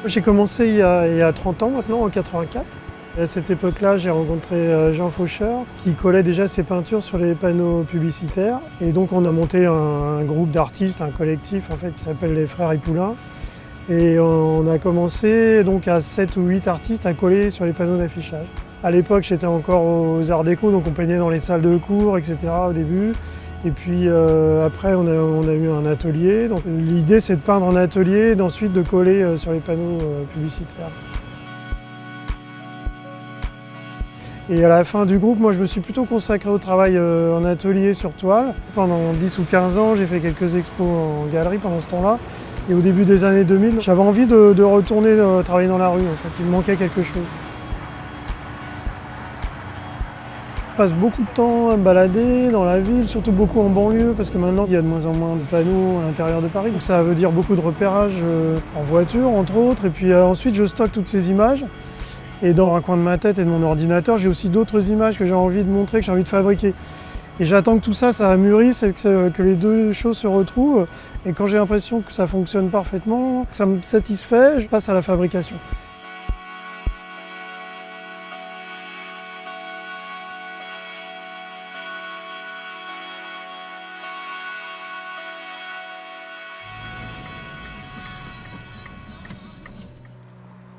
J'ai commencé il y a 30 ans maintenant, en 84. Et à cette époque-là, j'ai rencontré Jean Faucheur qui collait déjà ses peintures sur les panneaux publicitaires. Et donc on a monté un groupe d'artistes, un collectif en fait, qui s'appelle les Frères Hipoulin. Et on a commencé donc à 7 ou 8 artistes à coller sur les panneaux d'affichage. À l'époque, j'étais encore aux Arts Déco, donc on peignait dans les salles de cours, etc. au début. Et puis après, on a eu un atelier. Donc l'idée, c'est de peindre en atelier et ensuite de coller sur les panneaux publicitaires. Et à la fin du groupe, moi, je me suis plutôt consacré au travail en atelier sur toile. Pendant 10 ou 15 ans, j'ai fait quelques expos en galerie pendant ce temps-là. Et au début des années 2000, j'avais envie de retourner travailler dans la rue. En fait, il me manquait quelque chose. Je passe beaucoup de temps à me balader dans la ville, surtout beaucoup en banlieue, parce que maintenant il y a de moins en moins de panneaux à l'intérieur de Paris. Donc ça veut dire beaucoup de repérage en voiture, entre autres. Et puis ensuite, je stocke toutes ces images. Et dans un coin de ma tête et de mon ordinateur, j'ai aussi d'autres images que j'ai envie de montrer, que j'ai envie de fabriquer. Et j'attends que tout ça, ça mûrisse et que les deux choses se retrouvent. Et quand j'ai l'impression que ça fonctionne parfaitement, que ça me satisfait, je passe à la fabrication.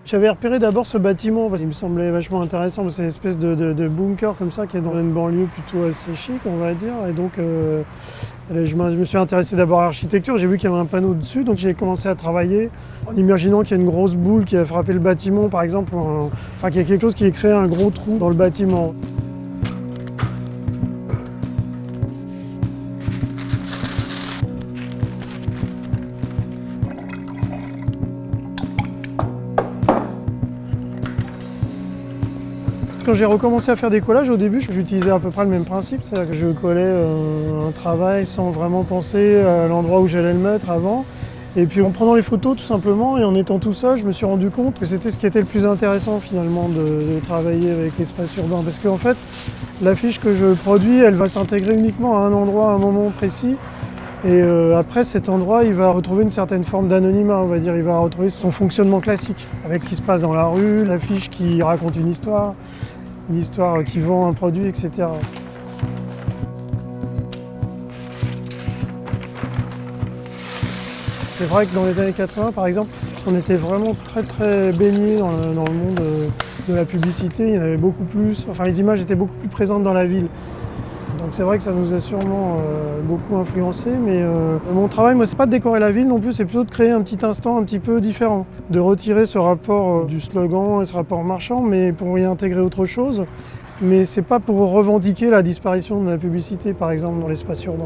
J'avais repéré d'abord ce bâtiment parce qu'il me semblait vachement intéressant. C'est une espèce de bunker comme ça qui est dans une banlieue plutôt assez chic, on va dire. Et donc je me suis intéressé d'abord à l'architecture. J'ai vu qu'il y avait un panneau dessus, donc j'ai commencé à travailler en imaginant qu'il y a une grosse boule qui a frappé le bâtiment, par exemple, enfin qu'il y a quelque chose qui ait créé un gros trou dans le bâtiment. Quand j'ai recommencé à faire des collages, au début, j'utilisais à peu près le même principe. C'est-à-dire que je collais un travail sans vraiment penser à l'endroit où j'allais le mettre avant. Et puis en prenant les photos tout simplement et en étant tout seul, je me suis rendu compte que c'était ce qui était le plus intéressant finalement de travailler avec l'espace urbain. Parce qu'en fait, l'affiche que je produis, elle va s'intégrer uniquement à un endroit, à un moment précis. Et après cet endroit, il va retrouver une certaine forme d'anonymat, on va dire. Il va retrouver son fonctionnement classique, avec ce qui se passe dans la rue, l'affiche qui raconte une histoire qui vend un produit, etc. C'est vrai que dans les années 80, par exemple, on était vraiment très baigné dans le monde de la publicité. Il y en avait beaucoup plus, enfin les images étaient beaucoup plus présentes dans la ville. Donc c'est vrai que ça nous a sûrement beaucoup influencé, mais mon travail, moi, c'est pas de décorer la ville non plus, c'est plutôt de créer un petit instant un petit peu différent, de retirer ce rapport du slogan et ce rapport marchand, mais pour y intégrer autre chose. Mais c'est pas pour revendiquer la disparition de la publicité, par exemple, dans l'espace urbain.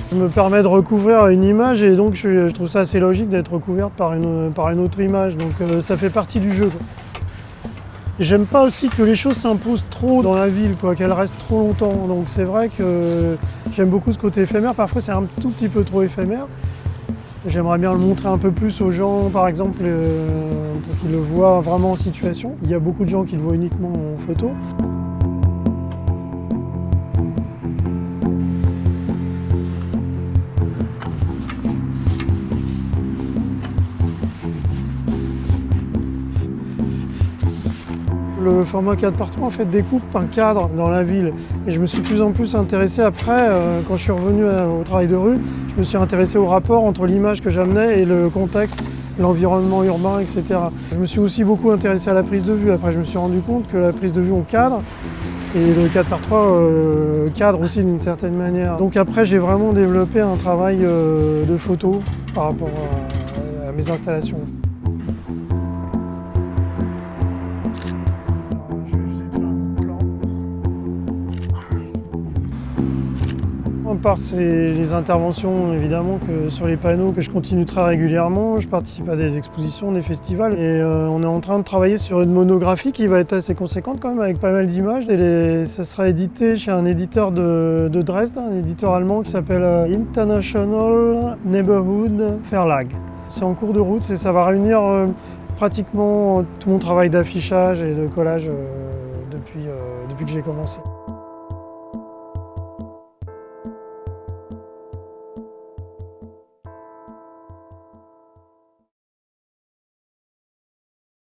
Ça me permet de recouvrir une image et donc je trouve ça assez logique d'être recouverte par une autre image. Donc ça fait partie du jeu. J'aime pas aussi que les choses s'imposent trop dans la ville, qu'elles restent trop longtemps. Donc c'est vrai que j'aime beaucoup ce côté éphémère. Parfois c'est un tout petit peu trop éphémère. J'aimerais bien le montrer un peu plus aux gens, par exemple, pour qu'ils le voient vraiment en situation. Il y a beaucoup de gens qui le voient uniquement en photo. Le format 4x3 en fait découpe un cadre dans la ville et je me suis de plus en plus intéressé après, quand je suis revenu au travail de rue, je me suis intéressé au rapport entre l'image que j'amenais et le contexte, l'environnement urbain, etc. Je me suis aussi beaucoup intéressé à la prise de vue. Après je me suis rendu compte que la prise de vue on cadre et le 4x3 cadre aussi d'une certaine manière. Donc après j'ai vraiment développé un travail de photo par rapport à mes installations. À part les interventions évidemment que sur les panneaux que je continue très régulièrement, je participe à des expositions, des festivals et on est en train de travailler sur une monographie qui va être assez conséquente quand même avec pas mal d'images. Et ça sera édité chez un éditeur de Dresde, un éditeur allemand qui s'appelle International Neighborhood Verlag. C'est en cours de route et ça va réunir pratiquement tout mon travail d'affichage et de collage depuis que j'ai commencé.